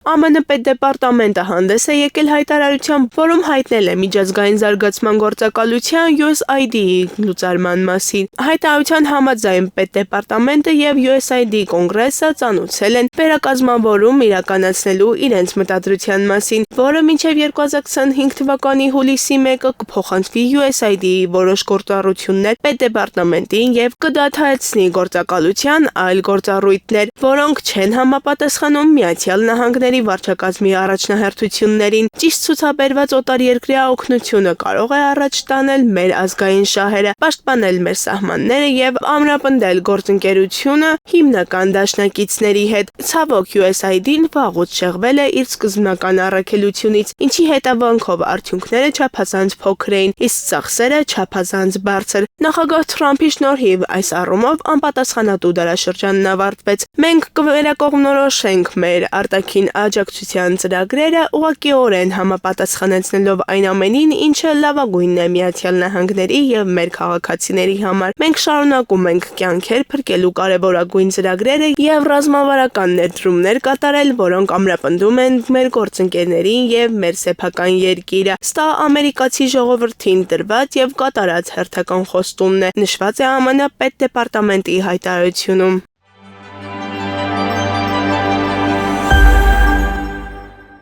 ԱՄՆ պետդեպարտամենտը հանդես է եկել հայտարարությամբ, որում հայտնել է միջազգային զարգացման գործակալության USAID-ի լուծարման մասին։ Հայտարարության համաձայն պետդեպարտամենտը եւ USAID կոնգրեսը ծանոթացել են վերակազմավորում իրականացնելու իրենց մտադրության մասին, որը մինչև 2025 թվականի հուլիսի 1-ը կփոխանցվի USAID-ի որոշ գործառույթներ պետդեպարտամենտին եւ կդադարեցնի գործակալության այլ գործառույթներ, որոնք չեն համապատասխանում Միացյալ Նահանգների վարչակազմի առաջնահերթություններին։ Ճիշտ ցուցաբերված օտարերկրյա օգնությունը կարող է առաջ տանել մեր ազգային շահերը, պաշտպանել մեր սահմանները եւ ամրապնդել գործընկերությունը հիմնական դաշնակիցների հետ։ Ցավոք, USAID-ն վաղուց շեղվել է իր սկզբնական առաքելությունից, ինչի հետևանքով արդյունքները չափազանց փոքր էին, իսկ ծախսերը չափազանց բարձր։ Նախագահ Թրամփի շնորհիվ այս առումով անպատասխանատու դարաշրջանն ավարտվեց։ Մենք կվերակողմնորոշենք մեր արտաքին աջակցության ծրագրերը ուղղակիորեն համապատասխանեցնելով այն ամենին, ինչը լավագույնն է Միացյալ Նահանգների եւ մեր քաղաքացիների համար։ Մենք շարունակում ենք կյանքեր փրկելու կարևորագույն ծրագրերը եւ ռազմավարական ներդրումներ կատարել, որոնք ամրապնդում են մեր գործընկերներին եւ մեր սեփական երկիրը։ Սա ամերիկացի ժողովրդին տրված եւ կատարած հերթական խոստումն է, նշված է ԱՄՆ պետդեպարտամենտի հայտարարությունում։